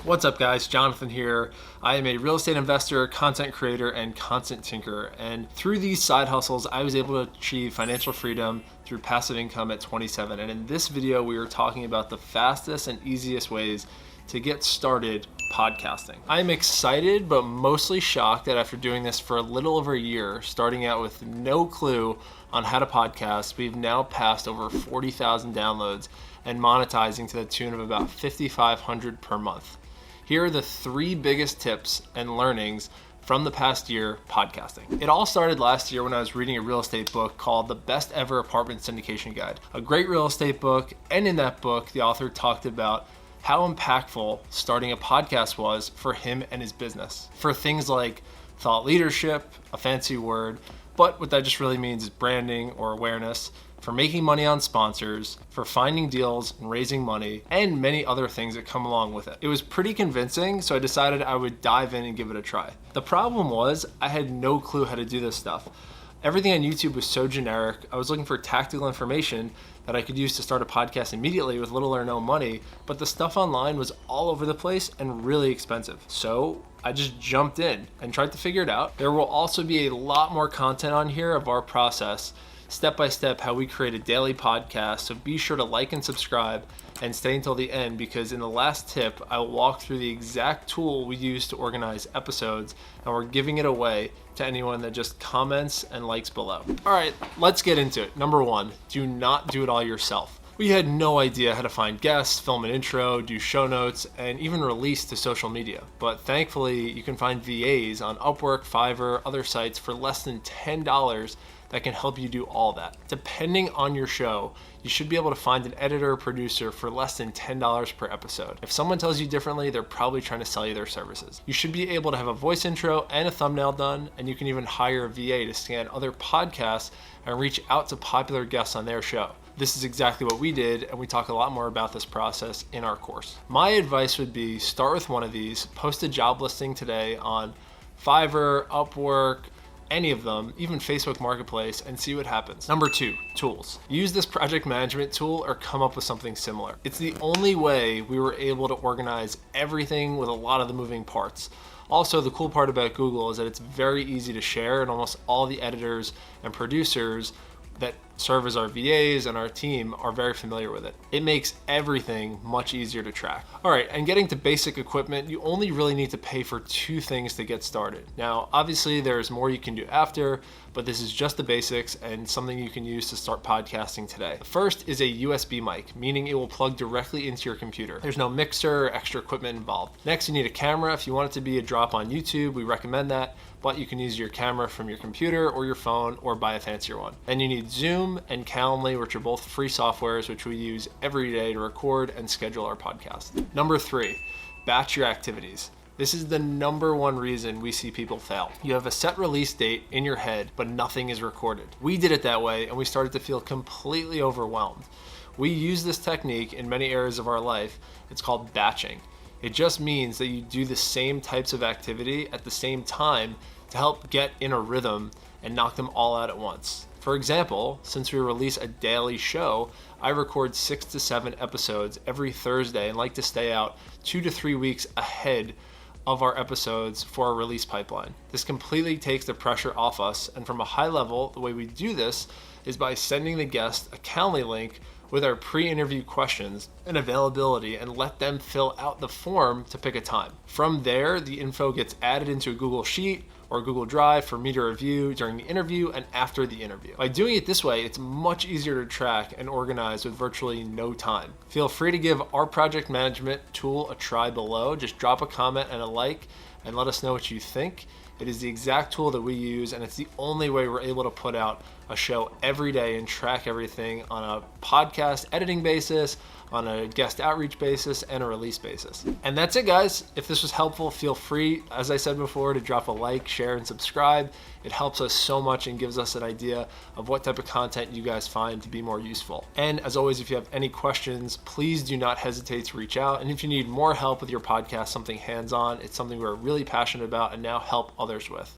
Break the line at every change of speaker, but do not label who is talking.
What's up guys, Jonathan here. I am a real estate investor, content creator, and content tinkerer. And through these side hustles, I was able to achieve financial freedom through passive income at 27. And in this video, we are talking about the fastest and easiest ways to get started podcasting. I'm excited, but mostly shocked that after doing this for a little over a year, starting out with no clue on how to podcast, we've now passed over 40,000 downloads and monetizing to the tune of about 5,500 per month. Here are the 3 biggest tips and learnings from the past year podcasting. It all started last year when I was reading a real estate book called The Best Ever Apartment Syndication Guide. A great real estate book, and in that book, the author talked about how impactful starting a podcast was for him and his business. For things like thought leadership, a fancy word, but what that just really means is branding or awareness, for making money on sponsors, for finding deals and raising money, and many other things that come along with it. It was pretty convincing, so I decided I would dive in and give it a try. The problem was I had no clue how to do this stuff. Everything on YouTube was so generic. I was looking for tactical information that I could use to start a podcast immediately with little or no money, but the stuff online was all over the place and really expensive. So I just jumped in and tried to figure it out. There will also be a lot more content on here of our process, step by step, how we create a daily podcast. So be sure to like and subscribe and stay until the end, because in the last tip, I'll walk through the exact tool we use to organize episodes, and we're giving it away to anyone that just comments and likes below. All right, let's get into it. Number 1, do not do it all yourself. We had no idea how to find guests, film an intro, do show notes, and even release to social media. But thankfully, you can find VAs on Upwork, Fiverr, other sites for less than $10 that can help you do all that. Depending on your show, you should be able to find an editor or producer for less than $10 per episode. If someone tells you differently, they're probably trying to sell you their services. You should be able to have a voice intro and a thumbnail done, and you can even hire a VA to scan other podcasts and reach out to popular guests on their show. This is exactly what we did, and we talk a lot more about this process in our course. My advice would be start with one of these, post a job listing today on Fiverr, Upwork, any of them, even Facebook Marketplace, and see what happens. Number 2, tools. Use this project management tool or come up with something similar. It's the only way we were able to organize everything with a lot of the moving parts. Also, the cool part about Google is that it's very easy to share, and almost all the editors and producers that serve as our VAs and our team are very familiar with it. It makes everything much easier to track. All right, and getting to basic equipment, you only really need to pay for 2 things to get started. Now, obviously there's more you can do after, but this is just the basics and something you can use to start podcasting today. The first is a USB mic, meaning it will plug directly into your computer. There's no mixer or extra equipment involved. Next, you need a camera. If you want it to be a drop on YouTube, we recommend that, but you can use your camera from your computer or your phone or buy a fancier one. And you need Zoom and Calendly, which are both free softwares which we use every day to record and schedule our podcast. Number 3, batch your activities. This is the number 1 reason we see people fail. You have a set release date in your head, but nothing is recorded. We did it that way, and we started to feel completely overwhelmed. We use this technique in many areas of our life. It's called batching. It just means that you do the same types of activity at the same time to help get in a rhythm and knock them all out at once. For example, since we release a daily show, I record 6 to 7 episodes every Thursday and like to stay out 2 to 3 weeks ahead of our episodes for our release pipeline. This completely takes the pressure off us, and from a high level, the way we do this is by sending the guest a Calendly link with our pre-interview questions and availability, and let them fill out the form to pick a time. From there, the info gets added into a Google Sheet or Google Drive for me to review during the interview and after the interview. By doing it this way, it's much easier to track and organize with virtually no time. Feel free to give our project management tool a try below. Just drop a comment and a like and let us know what you think. It is the exact tool that we use, and it's the only way we're able to put out a show every day and track everything on a podcast editing basis, on a guest outreach basis, and a release basis. And that's it, guys. If this was helpful, feel free, as I said before, to drop a like, share, and subscribe. It helps us so much and gives us an idea of what type of content you guys find to be more useful. And as always, if you have any questions, please do not hesitate to reach out. And if you need more help with your podcast, something hands-on, it's something we're really passionate about and now help others with.